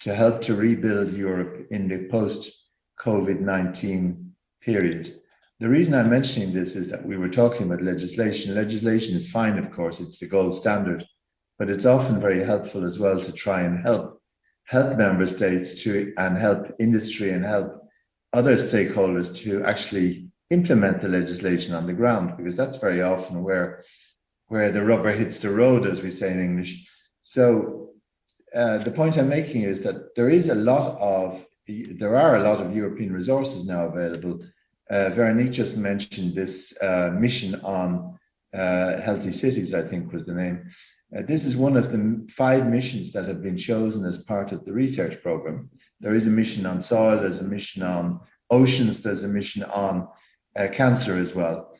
to help to rebuild Europe in the post-COVID-19 period. The reason I'm mentioning this is that we were talking about legislation. Legislation is fine, of course, it's the gold standard, but it's often very helpful as well to try and help member states and help industry and help other stakeholders to actually implement the legislation on the ground, because that's very often where the rubber hits the road, as we say in English. So the point I'm making is that there are a lot of European resources now available. Veronique just mentioned this mission on healthy cities, I think was the name. This is one of the 5 missions that have been chosen as part of the research program. There is a mission on soil, there's a mission on oceans, there's a mission on cancer as well.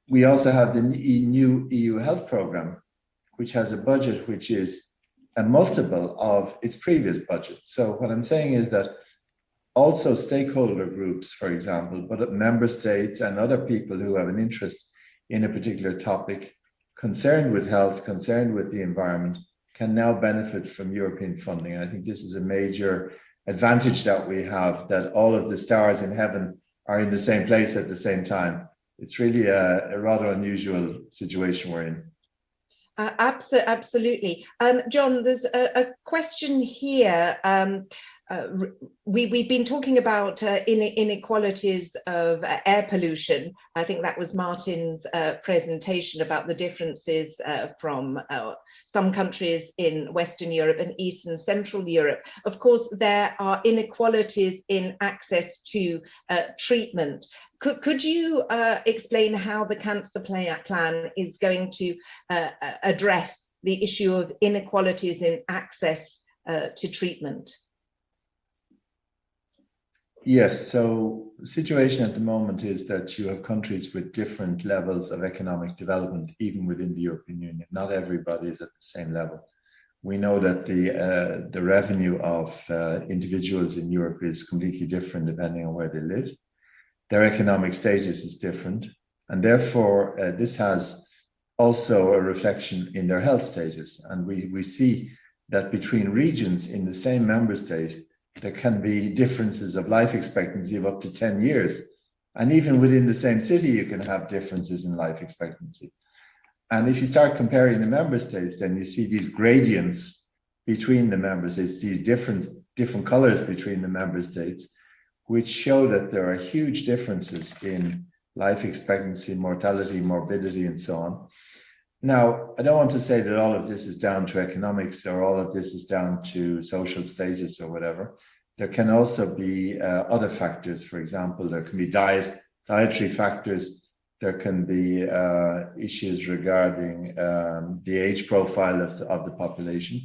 We also have the new EU health program, which has a budget which is a multiple of its previous budget. So what I'm saying is that also stakeholder groups, for example, but member states and other people who have an interest in a particular topic, concerned with health, concerned with the environment, can now benefit from European funding. And I think this is a major advantage that we have, that all of the stars in heaven are in the same place at the same time. It's really a rather unusual situation we're in. Absolutely. John, there's a question here we've been talking about inequalities of air pollution. I think that was Martin's presentation about the differences from some countries in Western Europe and Eastern and Central Europe. Of course, there are inequalities in access to treatment. Could you explain how the cancer plan is going to address the issue of inequalities in access to treatment? Yes, so the situation at the moment is that you have countries with different levels of economic development, even within the European Union. Not everybody is at the same level. We know that the revenue of individuals in Europe is completely different depending on where they live. Their economic status is different, and therefore this has also a reflection in their health status. And we see that between regions in the same member state, there can be differences of life expectancy of up to 10 years. And even within the same city, you can have differences in life expectancy. And if you start comparing the member states, then you see these gradients between the member states, these different colors between the member states, which show that there are huge differences in life expectancy, mortality, morbidity, and so on. Now, I don't want to say that all of this is down to economics or all of this is down to social status or whatever. There can also be other factors. For example, there can be dietary factors. There can be issues regarding the age profile of the population.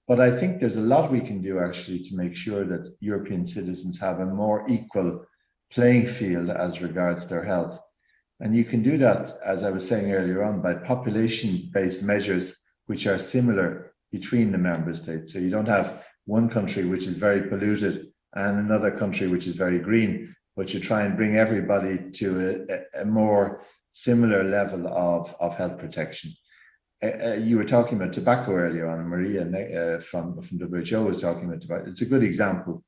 But I think there's a lot we can do actually to make sure that European citizens have a more equal playing field as regards their health. And you can do that, as I was saying earlier on, by population-based measures which are similar between the member states. So you don't have one country which is very polluted and another country which is very green, but you try and bring everybody to a more similar level of health protection. You were talking about tobacco earlier on, Maria from WHO was talking about tobacco. It's a good example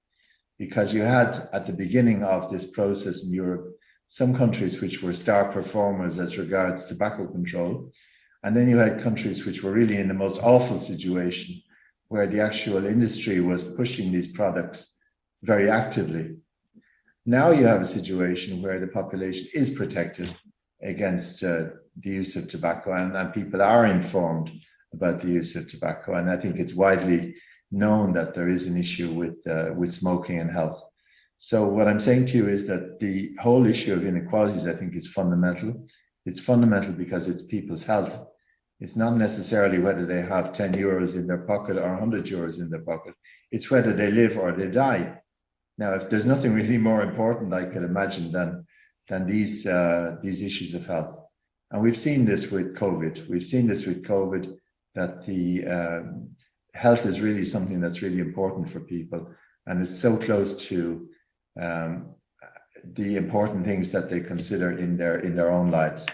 because you had at the beginning of this process in Europe some countries which were star performers as regards tobacco control. And then you had countries which were really in the most awful situation where the actual industry was pushing these products very actively. Now you have a situation where the population is protected against the use of tobacco and people are informed about the use of tobacco. And I think it's widely known that there is an issue with smoking and health. So what I'm saying to you is that the whole issue of inequalities, I think, is fundamental. It's fundamental because it's people's health. It's not necessarily whether they have 10 euros in their pocket or 100 euros in their pocket. It's whether they live or they die. Now, if there's nothing really more important, I could imagine, than these issues of health. And we've seen this with COVID. We've seen this with COVID, that the health is really something that's really important for people. And it's so close to the important things that they consider in their own lives.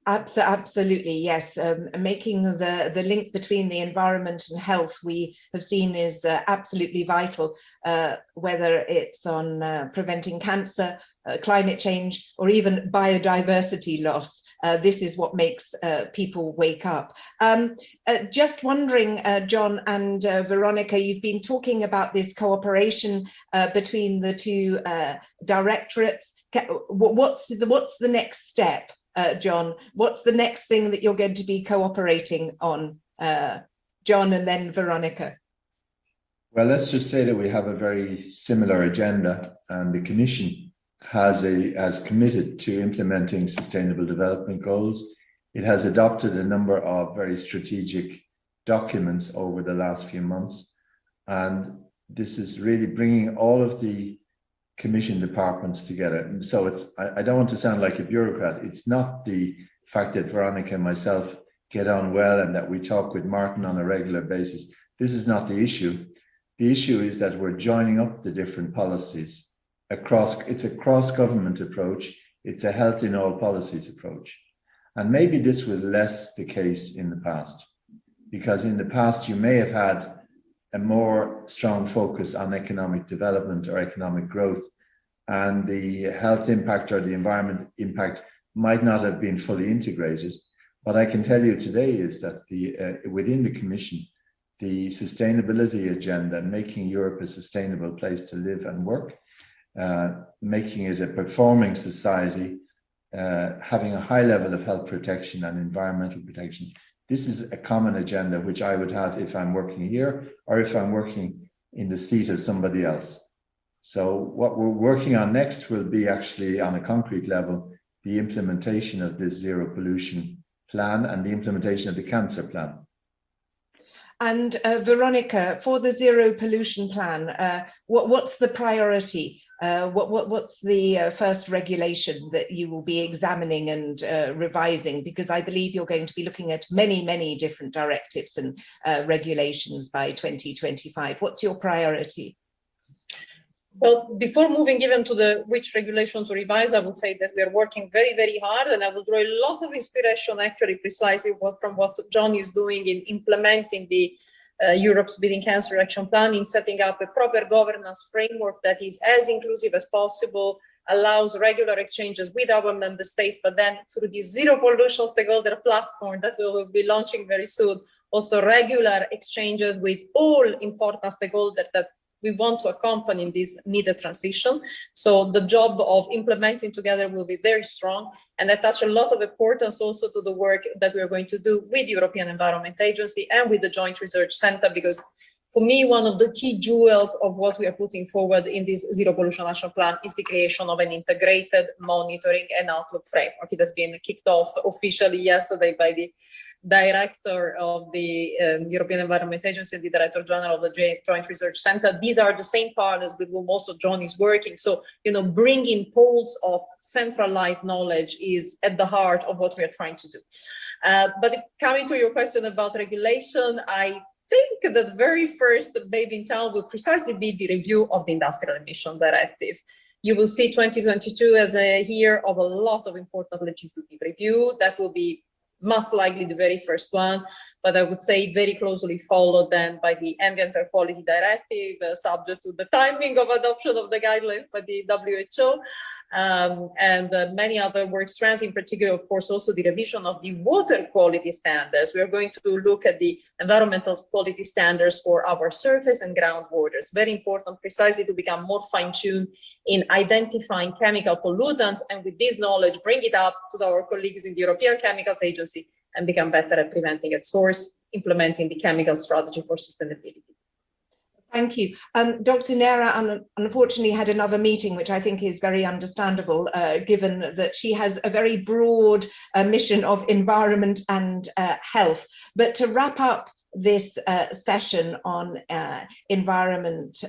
Absolutely, yes. Making the link between the environment and health, we have seen is absolutely vital, whether it's on preventing cancer, climate change, or even biodiversity loss. This is what makes people wake up. Just wondering, John and Veronica, you've been talking about this cooperation between the two directorates. What's the next step? John, what's the next thing that you're going to be cooperating on? John and then Veronica. Well, let's just say that we have a very similar agenda, and the Commission has committed to implementing Sustainable Development Goals. It has adopted a number of very strategic documents over the last few months, and this is really bringing all of the Commission departments together. And so I don't want to sound like a bureaucrat. It's not the fact that Veronica and myself get on well and that we talk with Martin on a regular basis. This is not the issue. The issue is that we're joining up the different policies it's a cross-government approach. It's a health in all policies approach. And maybe this was less the case in the past, because in the past you may have had a more strong focus on economic development or economic growth, and the health impact or the environment impact might not have been fully integrated. What I can tell you today is that within the Commission, the sustainability agenda, making Europe a sustainable place to live and work, making it a performing society, having a high level of health protection and environmental protection. This is a common agenda which I would have if I'm working here or if I'm working in the seat of somebody else. So what we're working on next will be actually on a concrete level, the implementation of this zero pollution plan and the implementation of the cancer plan. And Veronica, for the zero pollution plan, what's the priority? What's the first regulation that you will be examining and revising? Because I believe you're going to be looking at many different directives and regulations by 2025. What's your priority? Well, before moving even to which regulations to revise, I would say that we are working very hard, and I will draw a lot of inspiration actually precisely from what John is doing in implementing the Europe's Beating Cancer Action Plan, in setting up a proper governance framework that is as inclusive as possible, allows regular exchanges with our member states, but then through the zero pollution stakeholder platform that we will be launching very soon, also regular exchanges with all important stakeholders that we want to accompany this needed transition. So the job of implementing together will be very strong, and attach a lot of importance also to the work that we are going to do with the European Environment Agency and with the Joint Research Center, because for me, one of the key jewels of what we are putting forward in this Zero Pollution Action Plan is the creation of an integrated monitoring and outlook framework. It has been kicked off officially yesterday by the Director of the European Environment Agency and the Director General of the Joint Research Center. These are the same partners with whom also John is working. So, bringing poles of centralized knowledge is at the heart of what we are trying to do. But coming to your question about regulation, I think that the very first baby in town will precisely be the review of the Industrial Emission Directive. You will see 2022 as a year of a lot of important legislative review. That will be most likely the very first one, but I would say very closely followed then by the Ambient Air Quality Directive, subject to the timing of adoption of the guidelines by the WHO, and many other work strands, in particular, of course, also the revision of the water quality standards. We are going to look at the environmental quality standards for our surface and groundwaters. Very important, precisely to become more fine-tuned in identifying chemical pollutants, and with this knowledge, bring it up to our colleagues in the European Chemicals Agency and become better at preventing at source, implementing the chemical strategy for sustainability. Thank you. Dr. Nera unfortunately had another meeting, which I think is very understandable, given that she has a very broad mission of environment and health. But to wrap up this session on environment,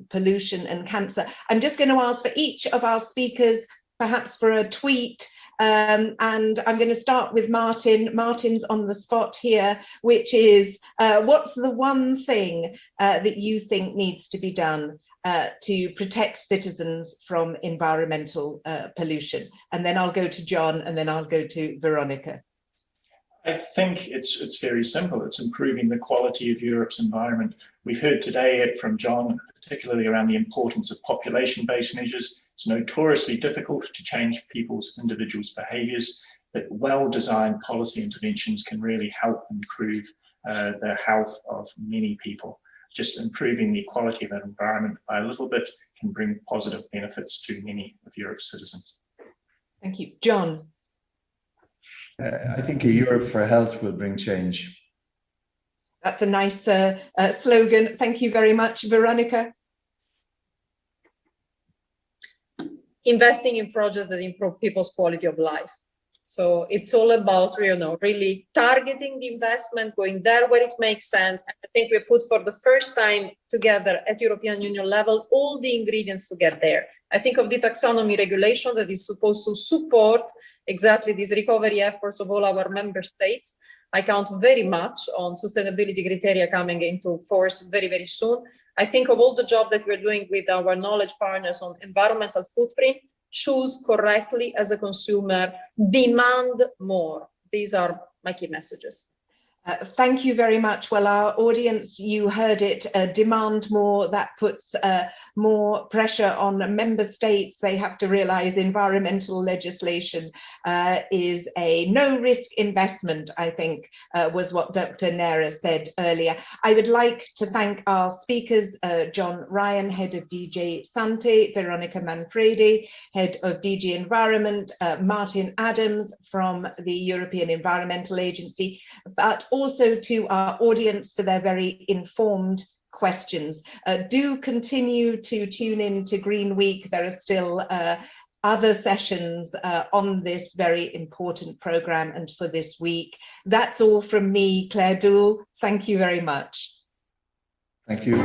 pollution and cancer, I'm just going to ask for each of our speakers, perhaps for a tweet. And I'm going to start with Martin. Martin's on the spot here, which is, what's the one thing that you think needs to be done to protect citizens from environmental pollution? And then I'll go to John, and then I'll go to Veronica. I think it's very simple. It's improving the quality of Europe's environment. We've heard today from John, particularly around the importance of population-based measures. It's notoriously difficult to change individuals' behaviours, but well-designed policy interventions can really help improve the health of many people. Just improving the quality of that environment by a little bit can bring positive benefits to many of Europe's citizens. Thank you. John? I think a Europe for health will bring change. That's a nice slogan. Thank you very much. Veronica? Investing in projects that improve people's quality of life. So it's all about, really targeting the investment, going there where it makes sense. And I think we put for the first time together at European Union level all the ingredients to get there. I think of the taxonomy regulation that is supposed to support exactly these recovery efforts of all our member states. I count very much on sustainability criteria coming into force very soon. I think of all the job that we're doing with our knowledge partners on environmental footprint. Choose correctly as a consumer, demand more. These are my key messages. Thank you very much. Well, our audience, you heard it, demand more. That puts more pressure on member states. They have to realize environmental legislation is a no-risk investment, I think, was what Dr. Nera said earlier. I would like to thank our speakers, John Ryan, Head of DG Sante, Veronica Manfredi, Head of DG Environment, Martin Adams from the European Environmental Agency, but also to our audience for their very informed questions. Do continue to tune in to GreenWeek. There are still other sessions on this very important programme and for this week. That's all from me, Claire Dool. Thank you very much. Thank you.